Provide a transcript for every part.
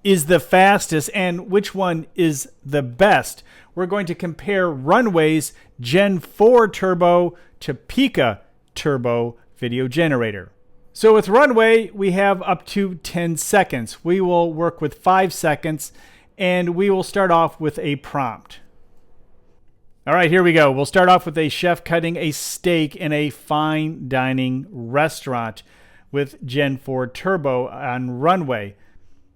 is the fastest and which one is the best. We're going to compare Runway's Gen 4 Turbo to Pika Turbo video generator. So with Runway, we have up to 10 seconds. We will work with 5 seconds, and we will start off with a prompt. All right, here we go. We'll start off with a chef cutting a steak in a fine dining restaurant with Gen 4 Turbo on Runway.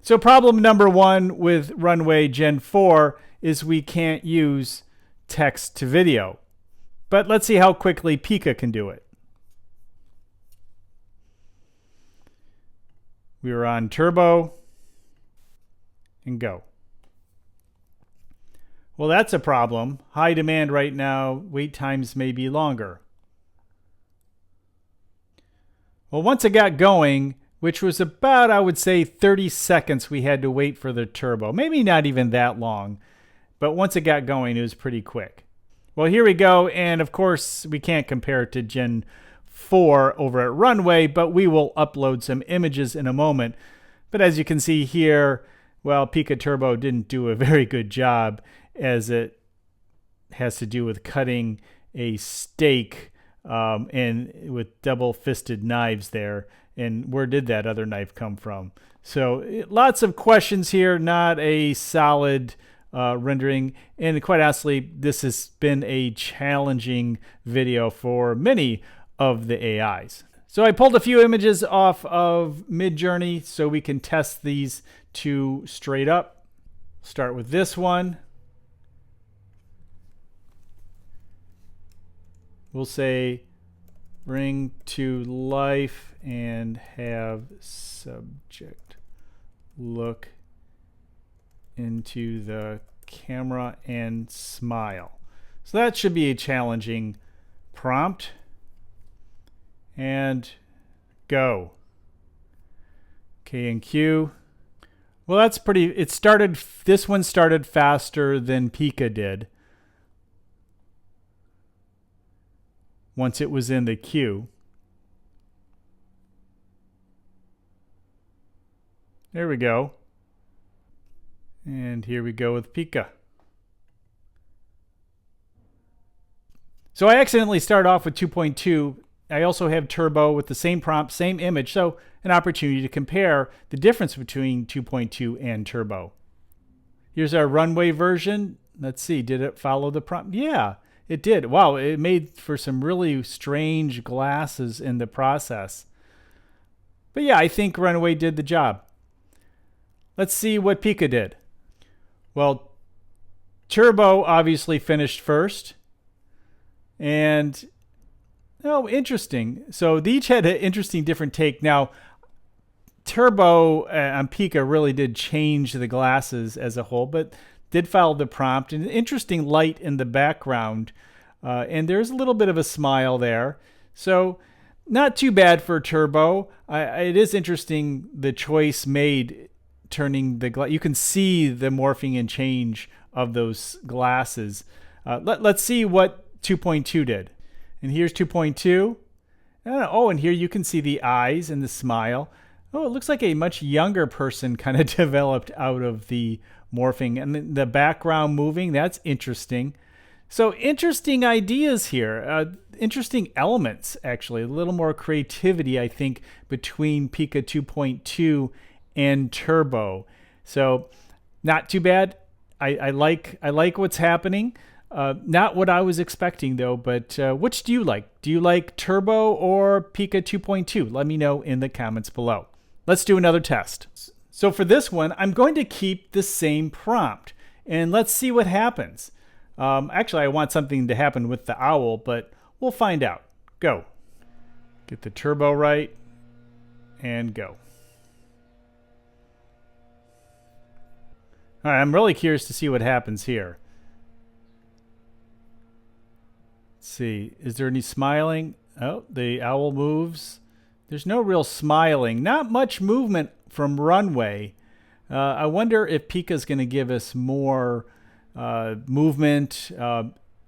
So problem number one with Runway Gen 4 is we can't use text to video. But let's see how quickly Pika can do it. We are on Turbo and go. Well, that's a problem. High demand right now. Wait times may be longer. Well, once it got going, which was about, I would say, 30 seconds we had to wait for the Turbo. Maybe not even that long. But once it got going, it was pretty quick. Well, here we go. And of course, we can't compare it to Gen 4 over at Runway, but we will upload some images in a moment. But as you can see here, well, Pika Turbo didn't do a very good job, as it has to do with cutting a steak and with double-fisted knives there. And where did that other knife come from? So lots of questions here, not a solid rendering. And quite honestly, this has been a challenging video for many of the AIs. So I pulled a few images off of Midjourney so we can test these two straight up. Start with this one. We'll say bring to life and have subject look into the camera and smile. So that should be a challenging prompt. And go. K and Q. Well, that's pretty, this one started faster than Pika did once it was in the queue. There we go. And here we go with Pika. So I accidentally started off with 2.2. I also have Turbo with the same prompt, same image, so an opportunity to compare the difference between 2.2 and Turbo. Here's our Runway version. Let's see, did it follow the prompt? Yeah, it did. Wow, it made for some really strange glasses in the process. But yeah, I think Runway did the job. Let's see what Pika did. Well, Turbo obviously finished first. And oh, interesting. So they each had an interesting different take. Now, Turbo on Pika really did change the glasses as a whole, but did follow the prompt. And an interesting light in the background. And there's a little bit of a smile there. So not too bad for Turbo. It is interesting the choice made turning the glass. You can see the morphing and change of those glasses. Let's see what 2.2 did. And here's 2.2. Oh, and here you can see the eyes and the smile. Oh, it looks like a much younger person kind of developed out of the morphing. And the background moving, that's interesting. So interesting ideas here. Interesting elements, actually. A little more creativity, I think, between Pika 2.2 and Turbo. So not too bad. I like what's happening. Not what I was expecting, though, but which do you like? Do you like Turbo or Pika 2.2? Let me know in the comments below. Let's do another test. So for this one, I'm going to keep the same prompt, and let's see what happens. Actually, I want something to happen with the owl, but we'll find out. Go. Get the Turbo right, and go. All right, I'm really curious to see what happens here. Let's see, is there any smiling? Oh, the owl moves. There's no real smiling. Not much movement from Runway. I wonder if Pika's going to give us more movement.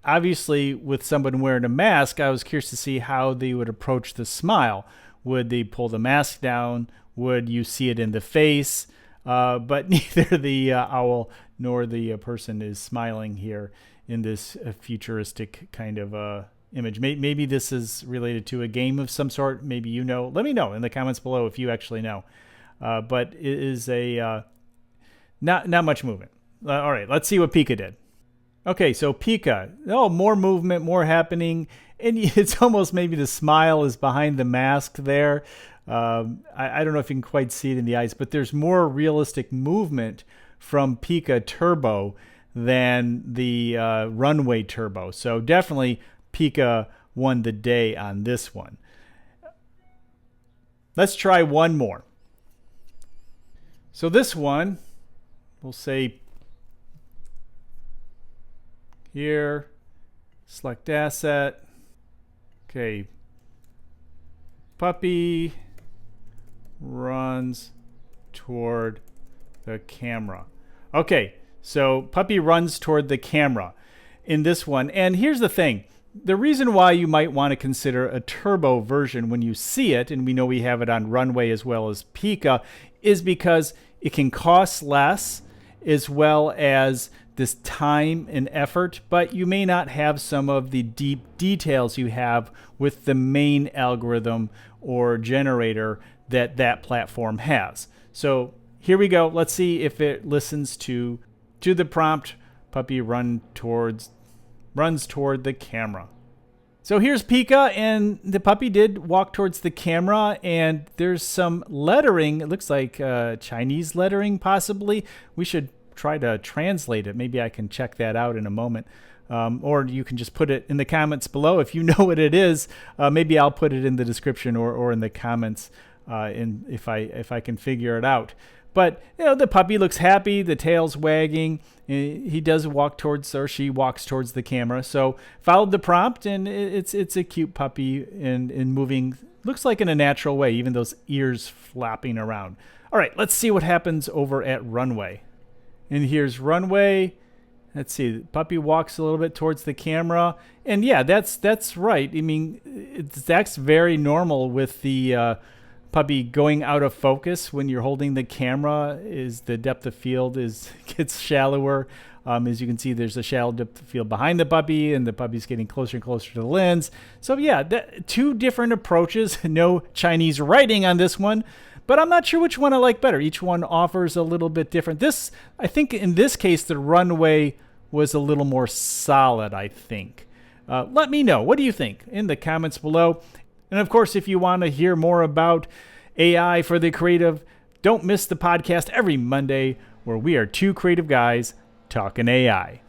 Obviously, with someone wearing a mask, I was curious to see how they would approach the smile. Would they pull the mask down? Would you see it in the face? but neither the owl nor the person is smiling here in this futuristic kind of image. Maybe this is related to a game of some sort. Maybe you know. Let me know in the comments below if you actually know. But it is a not much movement. All right, let's see what Pika did. Okay, so Pika. Oh, more movement, more happening. And it's almost maybe the smile is behind the mask there. I don't know if you can quite see it in the eyes, but there's more realistic movement from Pika Turbo than the Runway Turbo. So definitely Pika won the day on this one. Let's try one more. So this one, we'll say here, select asset. Okay, puppy runs toward the camera. Okay, so puppy runs toward the camera in this one. And here's the thing. The reason why you might want to consider a turbo version when you see it, and we know we have it on Runway as well as Pika, is because it can cost less as well as this time and effort, but you may not have some of the deep details you have with the main algorithm or generator that platform has. So here we go. Let's see if it listens to the prompt. Puppy runs toward the camera. So here's Pika, and the puppy did walk towards the camera, and there's some lettering. It looks like Chinese lettering, possibly. We should try to translate it. Maybe I can check that out in a moment. Or you can just put it in the comments below if you know what it is. Maybe I'll put it in the description or in the comments if I can figure it out. But the puppy looks happy. The tail's wagging. He does walk towards, or she walks towards the camera. So followed the prompt, and it's a cute puppy and moving. Looks like in a natural way, even those ears flapping around. All right, let's see what happens over at Runway. And here's Runway. Let's see. The puppy walks a little bit towards the camera, and yeah, that's right. I mean, that's very normal with the puppy going out of focus when you're holding the camera. Is the depth of field gets shallower. As you can see, there's a shallow depth of field behind the puppy, and the puppy's getting closer and closer to the lens. So yeah, two different approaches. No Chinese writing on this one. But I'm not sure which one I like better. Each one offers a little bit different. I think in this case, the Runway was a little more solid, I think. Let me know. What do you think in the comments below? And of course, if you want to hear more about AI for the creative, don't miss the podcast every Monday where we are two creative guys talking AI.